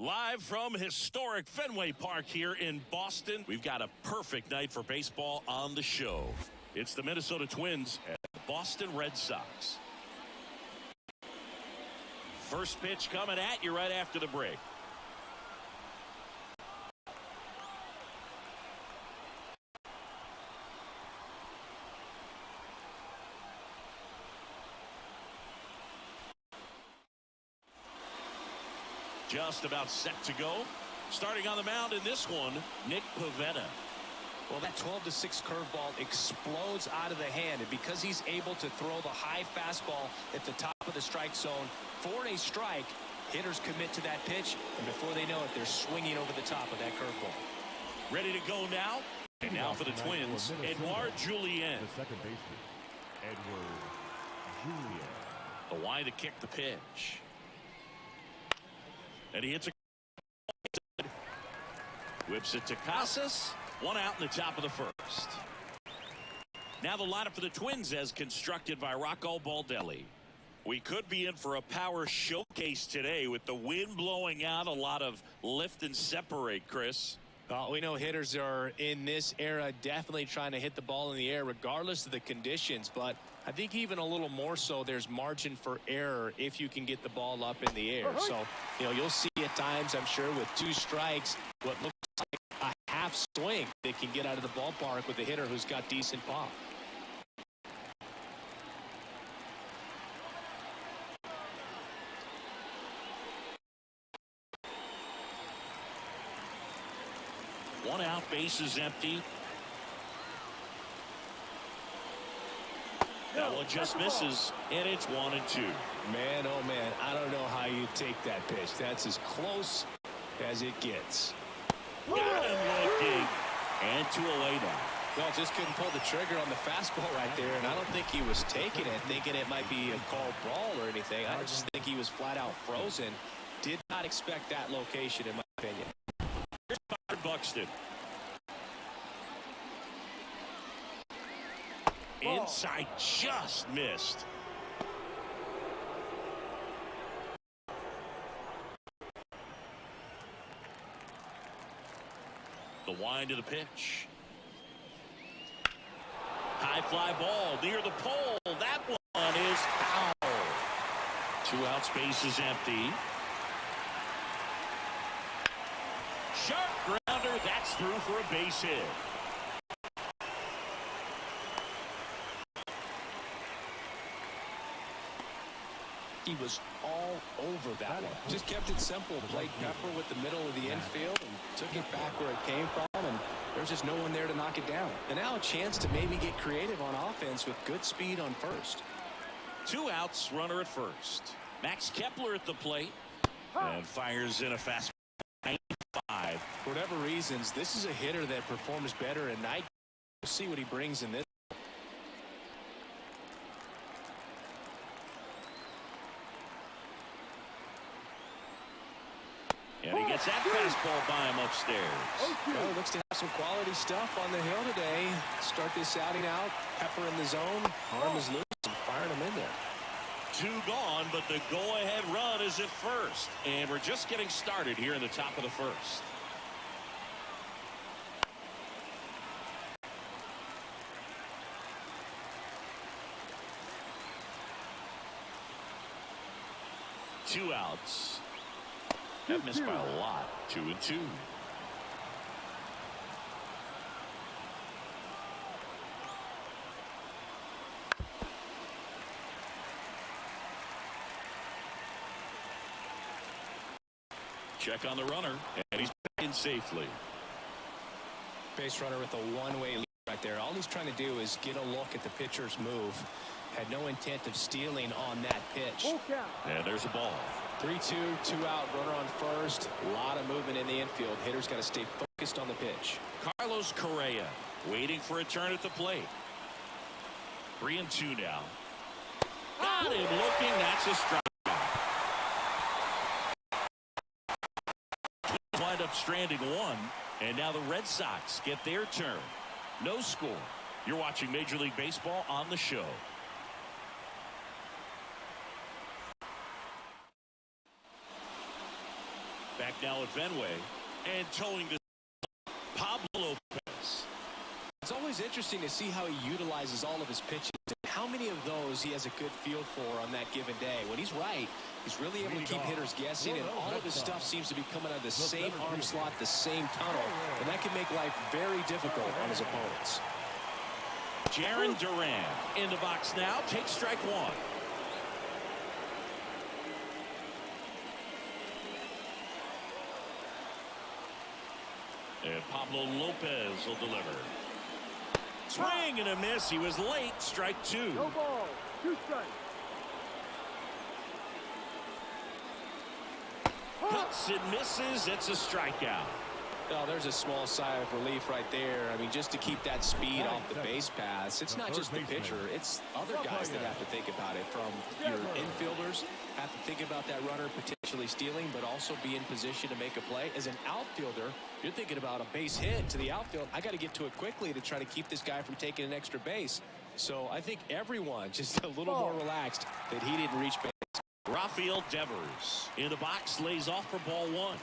Live from historic Fenway Park here in Boston, we've got a perfect night for baseball on the show. It's the Minnesota Twins and the Boston Red Sox. First pitch coming at you right after the break. Just about set to go. Starting on the mound in this one, Nick Pivetta. Well, that 12-6 curveball explodes out of the hand, and because he's able to throw the high fastball at the top of the strike zone for a strike, hitters commit to that pitch, and before they know it, they're swinging over the top of that curveball. Ready to go now? And now for the Twins, Edouard Julien. The second baseman, Edouard Julien. The Kwai to kick the pitch. And he hits a whips it to Casas. One out in the top of the first. Now the lineup for the Twins as constructed by Rocco Baldelli. We could be in for a power showcase today with the wind blowing out. A lot of lift and separate, Chris. Well, we know hitters are in this era definitely trying to hit the ball in the air regardless of the conditions, but I think even a little more so there's margin for error if you can get the ball up in the air. So, you'll see at times, I'm sure, with two strikes, what looks like a half swing that can get out of the ballpark with a hitter who's got decent pop. One out, base is empty. That one just misses, and it's 1-2. Man, oh man, I don't know how you take that pitch. That's as close as it gets. Got him looking, and 2 away now. Well, just couldn't pull the trigger on the fastball right there, and I don't think he was taking it, thinking it might be a called brawl or anything. I just think he was flat out frozen. Did not expect that location, in my opinion. Here's Byron Buxton. Inside, just missed. The wind of the pitch. High fly ball near the pole. That one is foul. 2 outs, base is empty. Sharp grounder. That's through for a base hit. He was all over that one. Just kept it simple. Played Pepper with the middle of the infield and took it back where it came from, and there's just no one there to knock it down. And now a chance to maybe get creative on offense with good speed on first. 2 outs, runner at first. Max Kepler at the plate and fires in a fast 95. For whatever reasons, this is a hitter that performs better at night. We'll see what he brings in this. And he gets that fastball by him upstairs. Well, looks to have some quality stuff on the hill today. Start this outing out. Pepper in the zone. Arm is loose and firing him in there. 2 gone, but the go-ahead run is at first. And we're just getting started here in the top of the first. Two outs. That missed by a lot. 2-2. Check on the runner, and he's back in safely. Base runner with a one-way lead right there. All he's trying to do is get a look at the pitcher's move. Had no intent of stealing on that pitch. And there's a ball. 3-2, 2 out, runner on first. A lot of movement in the infield. Hitter's got to stay focused on the pitch. Carlos Correa waiting for a turn at the plate. 3-2 now. Got him looking. That's a strike. Wind up stranding 1, and now the Red Sox get their turn. No score. You're watching Major League Baseball on the show. Back now at Fenway. And towing the Pablo Lopez. It's always interesting to see how he utilizes all of his pitches. How many of those he has a good feel for on that given day. When he's right, he's really able to keep hitters guessing, and all of his stuff seems to be coming out of the same arm slot, the same tunnel, and that can make life very difficult on his opponents. Jarren Duran in the box now. Takes strike one. And Pablo Lopez will deliver. Swing and a miss. He was late. Strike two. No ball. 2 strikes. Cuts and misses. It's a strikeout. Oh, there's a small sigh of relief right there. I mean, just to keep that speed off the base paths. It's not just the pitcher. It's other guys that have to think about it. From your infielders, have to think about that runner potentially stealing, but also be in position to make a play. As an outfielder, you're thinking about a base hit to the outfield. I got to get to it quickly to try to keep this guy from taking an extra base. So I think everyone just a little more relaxed that he didn't reach base. Rafael Devers in the box, lays off for ball one.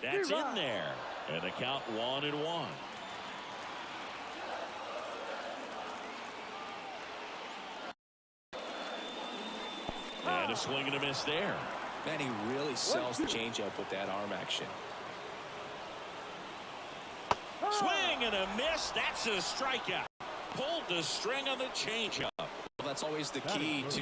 That's in there. And the count 1-1. And a swing and a miss there. Man, he really sells the changeup with that arm action. Swing and a miss. That's a strikeout. Pulled the string on the changeup. Well, that's always the key to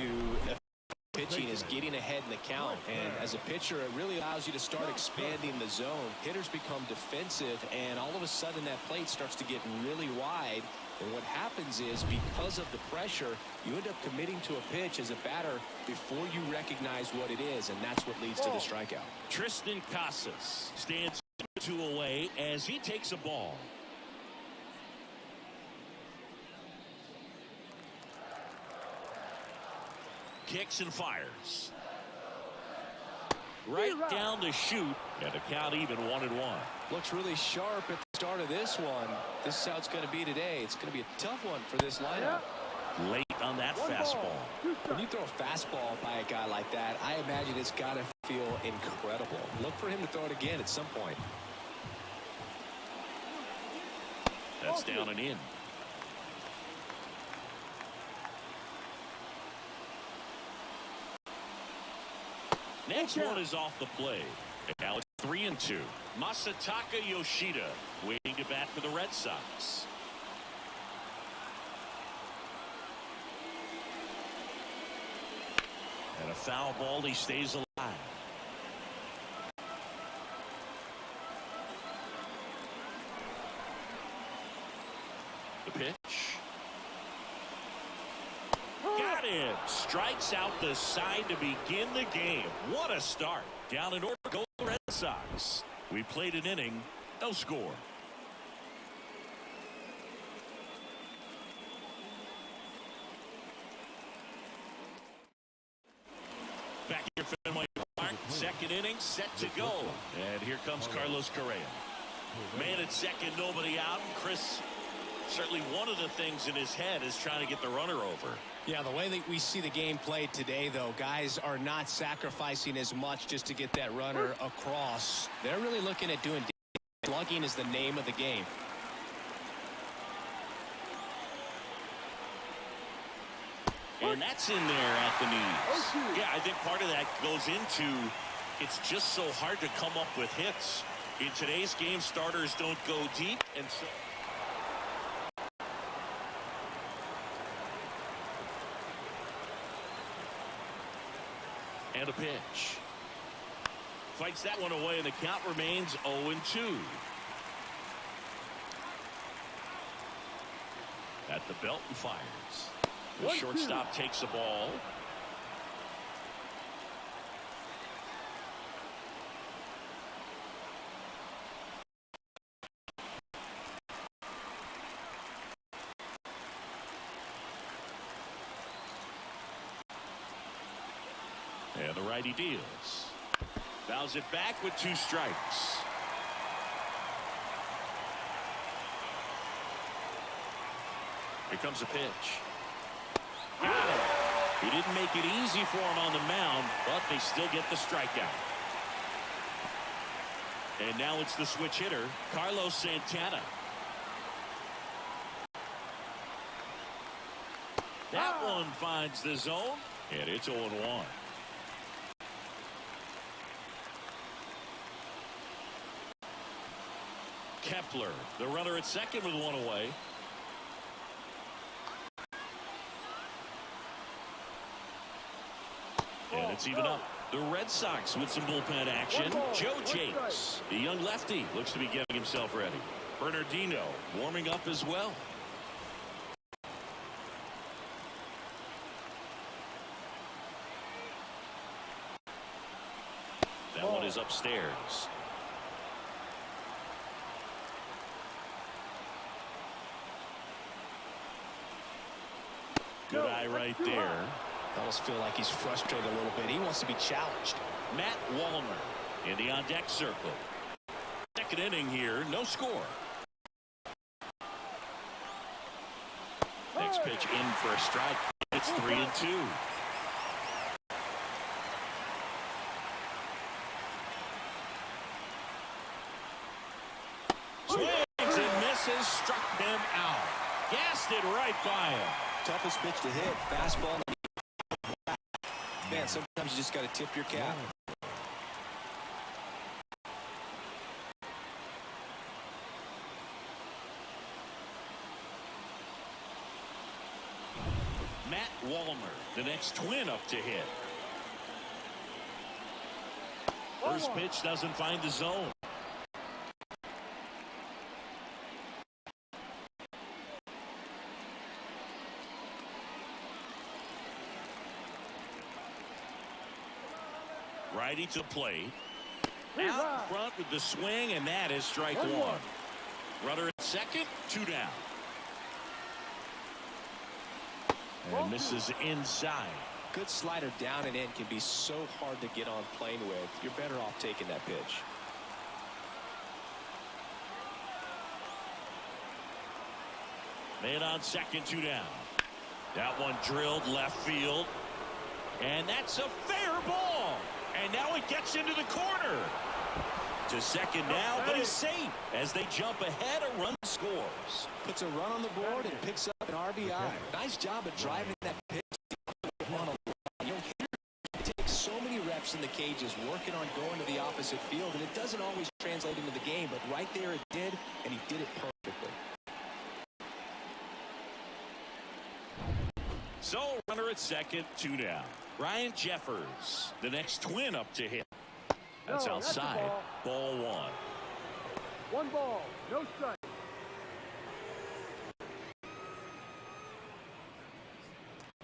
pitching, is getting ahead in the count. And as a pitcher, it really allows you to start expanding the zone. Hitters become defensive, and all of a sudden that plate starts to get really wide. And what happens is, because of the pressure, you end up committing to a pitch as a batter before you recognize what it is, and that's what leads to the strikeout. Tristan Casas stands 2 away as he takes a ball. Kicks and fires. Right down the chute, and the count even 1-1. Looks really sharp at the start of this one. This is how it's going to be today. It's going to be a tough one for this lineup. Late on that fastball. When you throw a fastball by a guy like that, I imagine it's got to feel incredible. Look for him to throw it again at some point. That's down and in. Next one is off the plate. Now it's 3-2. Masataka Yoshida waiting to bat for the Red Sox. And a foul ball. He stays alive. The pitch. Got him. Strikes out the side to begin the game. What a start. Down in order go the Red Sox. We played an inning. No score. Back here, Fenway Park. Second inning set to go. And here comes Carlos Correa. Man at second, nobody out. And Chris, certainly one of the things in his head is trying to get the runner over. Yeah, the way that we see the game played today, though, guys are not sacrificing as much just to get that runner across. They're really looking at doing slugging is the name of the game. And that's in there at the knees. Yeah, I think part of that goes into it's just so hard to come up with hits. In today's game, starters don't go deep, and so and a pitch. Fights that one away, and the count remains 0-2. At the belt and fires. The shortstop takes the ball. And the righty deals. Fouls it back with 2 strikes. Here comes a pitch. Got him. He didn't make it easy for him on the mound, but they still get the strikeout. And now it's the switch hitter, Carlos Santana. That one finds the zone, and it's 0-1. Kepler, the runner at second with one away. And it's even up. The Red Sox with some bullpen action. Joe Jakes, the young lefty, looks to be getting himself ready. Bernardino warming up as well. That one is upstairs. Good eye right there. I almost feel like he's frustrated a little bit. He wants to be challenged. Matt Wallner in the on-deck circle. Second inning here, no score. Next pitch in for a strike. It's 3-2. Swings and misses, struck him out. Gassed it right by him. Toughest pitch to hit, fastball. Man, sometimes you just got to tip your cap. Matt Wallner, the next twin up to hit. First pitch doesn't find the zone. Righty to play. Out in front with the swing, and that is strike one. Runner at second, 2 down. And misses inside. Good slider down and in can be so hard to get on plane with. You're better off taking that pitch. Man on second, 2 down. That one drilled left field. And that's a fair ball. And now it gets into the corner. To second now, but he's safe as they jump ahead. A run scores. Puts a run on the board and picks up an RBI. Nice job of driving that pitch. It takes so many reps in the cages working on going to the opposite field, and it doesn't always translate into the game, but right there it did, and he did it perfectly. So, runner at second, 2 down. Ryan Jeffers, the next twin up to hit. That's outside. Ball 1. 1 ball, no strike.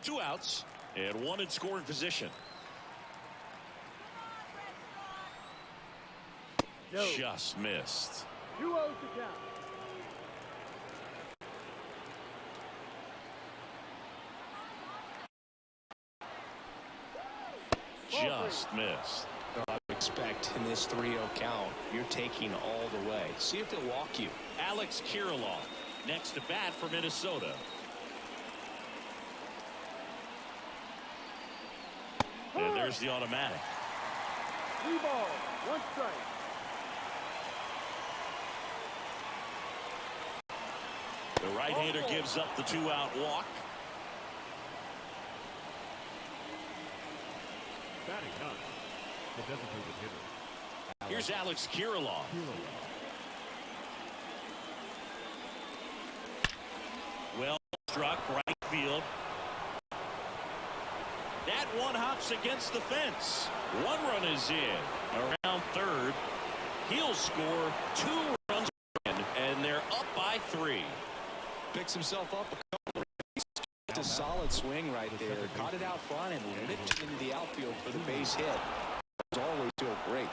2 outs and 1 in scoring position. Just missed. 2-0 to count. Just missed. I would expect in this 3-0 count, you're taking all the way. See if they'll walk you. Alex Kirilloff next to bat for Minnesota. And there's the automatic. 3 balls, 1 strike. The right-hander gives up the 2-out walk. Batting ninth, the designated hitter. Here's Alex Kirilloff. Well struck right field. That one hops against the fence. 1 run is in. Around third. He'll score 2 runs in, and they're up by 3. Picks himself up a couple of It's a solid swing right there. Caught it out front and lifted into the outfield for the base hit. It's always feel great.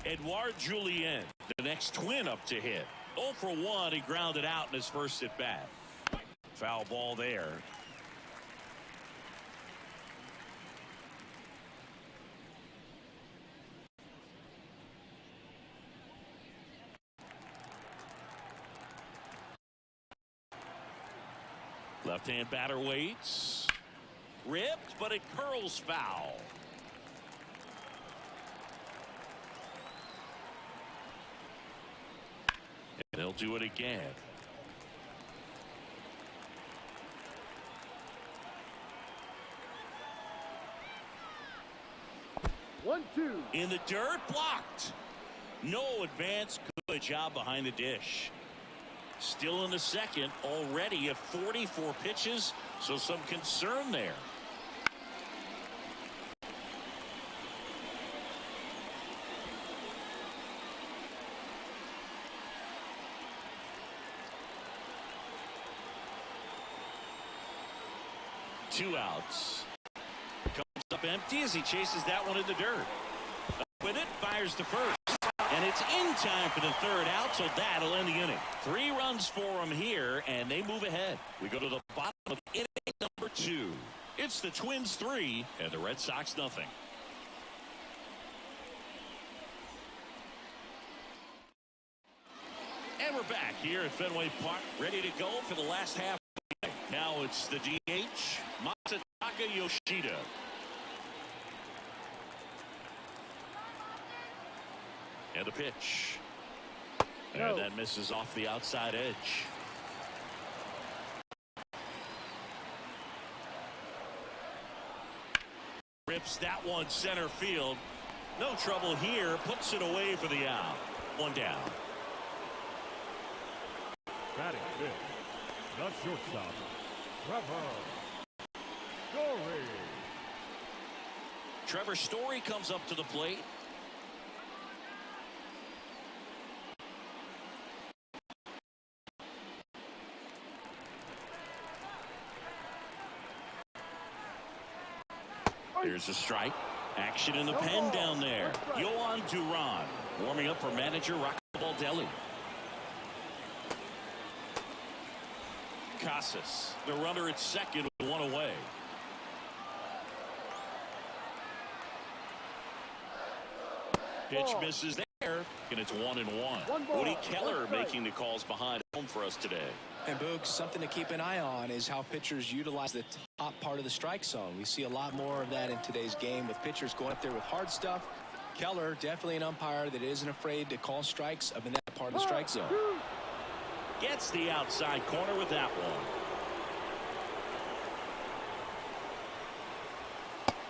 Edouard Julien, the next twin up to hit. 0 for 1. He grounded out in his first at bat. Foul ball there. Left-hand batter waits. Ripped, but it curls foul. And they'll do it again. One, two. In the dirt, blocked. No advance. Good job behind the dish. Still in the second, already at 44 pitches, so some concern there. Two outs. Comes up empty as he chases that one in the dirt. Up with it, fires to first. And it's in time for the third out, so that'll end the inning. 3 runs for him here, and they move ahead. We go to the bottom of inning number 2. It's the Twins 3 and the Red Sox nothing. And we're back here at Fenway Park, ready to go for the last half. Now it's the DH, Masataka Yoshida. And the pitch. No. And that misses off the outside edge. Rips that one center field. No trouble here. Puts it away for the out. 1 down. Batting fifth, the shortstop, Trevor Story comes up to the plate. Here's a strike. Action in the pen down there. Yohan Duran warming up for manager Rocco Baldelli. Casas, the runner at second with 1 away. Pitch misses there, and it's 1-1. Woody Keller making the calls behind home for us today. And Boog, something to keep an eye on is how pitchers utilize the top part of the strike zone. We see a lot more of that in today's game with pitchers going up there with hard stuff. Keller, definitely an umpire that isn't afraid to call strikes up in that part of the strike zone. Gets the outside corner with that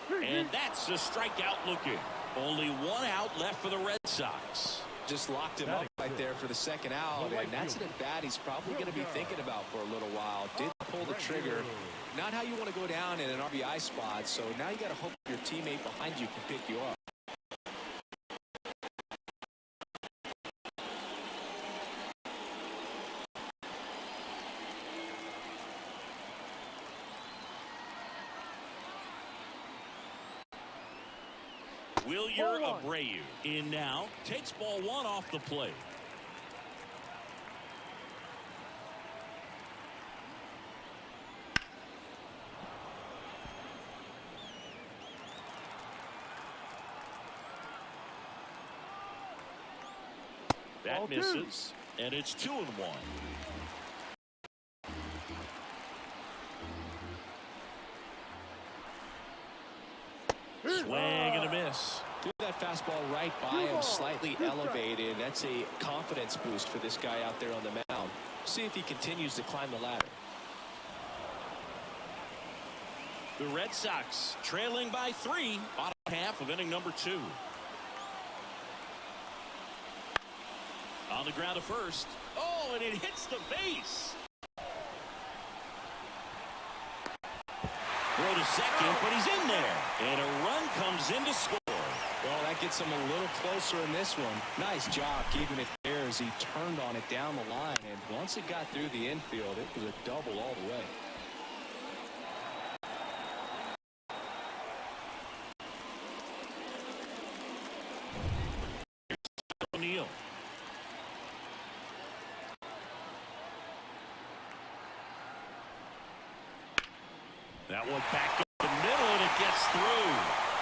one. And that's a strikeout looking. Only 1 out left for the Red Sox. Just locked him up right there for the second out, and that's an at-bat he's probably going to be thinking about for a little while. Did pull the trigger. Not how you want to go down in an RBI spot, so now you got to hope your teammate behind you can pick you up. Wilyer Abreu in now. Takes ball 1 off the plate. That misses, and it's 2-1. Swing and a miss. Threw that fastball right by him, slightly elevated. That's a confidence boost for this guy out there on the mound. See if he continues to climb the ladder. The Red Sox trailing by 3, bottom half of inning number 2. On the ground to first. Oh, and it hits the base. Throw to second, but he's in there. And a run comes in to score. Well, that gets him a little closer in this one. Nice job keeping it there as he turned on it down the line. And once it got through the infield, it was a double all the way. O'Neal. That one back up the middle, and it gets through.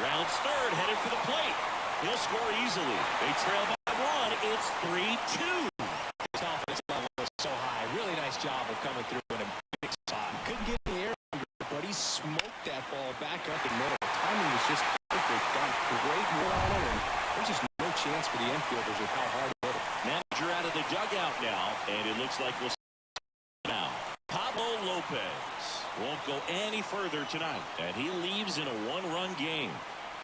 Rounds third, headed for the plate. He'll score easily. They trail by 1. It's 3-2. His confidence level was so high. Really nice job of coming through in a big spot. Couldn't get chance for the infielders with how hard it hit it. Manager out of the dugout now, and it looks like we'll now. Pablo Lopez won't go any further tonight, and he leaves in a one-run game.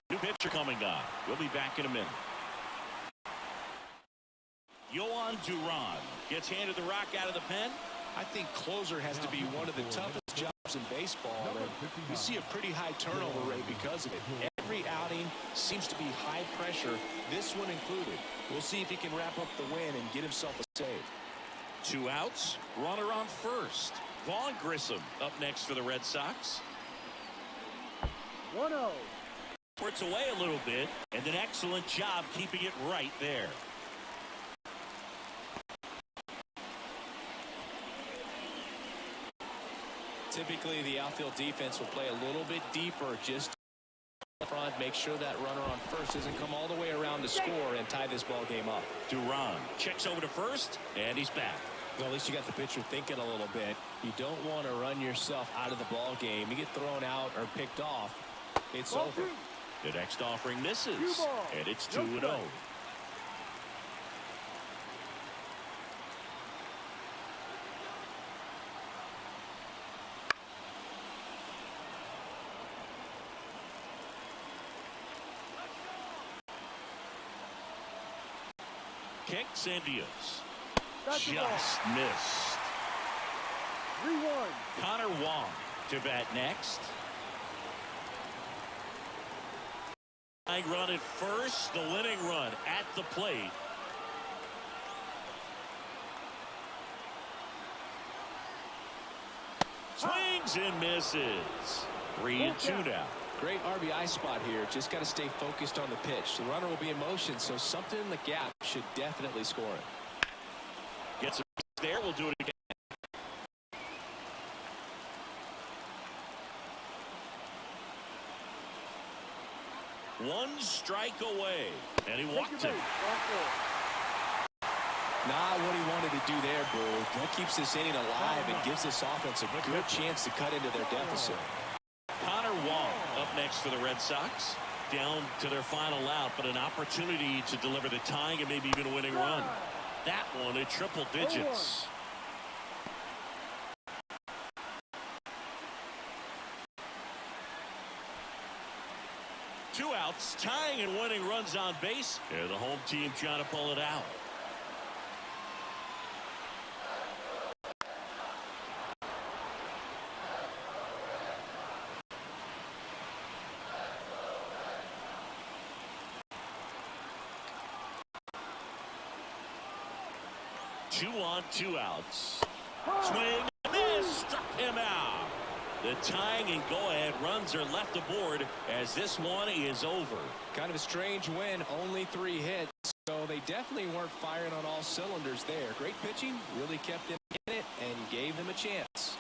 New pitcher coming on. We'll be back in a minute. Yohan Duran gets handed the rock out of the pen. I think closer has to be one of the toughest jobs in baseball. And we see a pretty high turnover rate because of it. Every outing seems to be high pressure, this one included. We'll see if he can wrap up the win and get himself a save. 2 outs, runner on first. Vaughn Grissom up next for the Red Sox. 1-0. Ports away a little bit, and an excellent job keeping it right there. Typically, the outfield defense will play a little bit deeper just in front, make sure that runner on first doesn't come all the way around to score and tie this ball game up. Duran checks over to first, and he's back. Well, at least you got the pitcher thinking a little bit. You don't want to run yourself out of the ball game. You get thrown out or picked off, it's over. The next offering misses, and it's 2-0. Kicks and deals. Just missed. 3-1. Connor Wong to bat next. Run at first, the winning run at the plate. Swings and misses. 3-2 now. Great RBI spot here. Just got to stay focused on the pitch. The runner will be in motion, so something in the gap should definitely score it. Gets it there. We'll do it again. One strike away, and he walked him. Not what he wanted to do there, Boo. That keeps this inning alive and gives this offense a good chance to cut into their deficit. Connor Wong up next for the Red Sox. Down to their final out, but an opportunity to deliver the tying and maybe even a winning run. That one at triple digits. Two outs, tying and winning runs on base. And the home team trying to pull it out. Two on, 2 outs. Swing, miss, struck him out. The tying and go-ahead runs are left aboard as this one is over. Kind of a strange win, only 3 hits, so they definitely weren't firing on all cylinders there. Great pitching, really kept them in it and gave them a chance.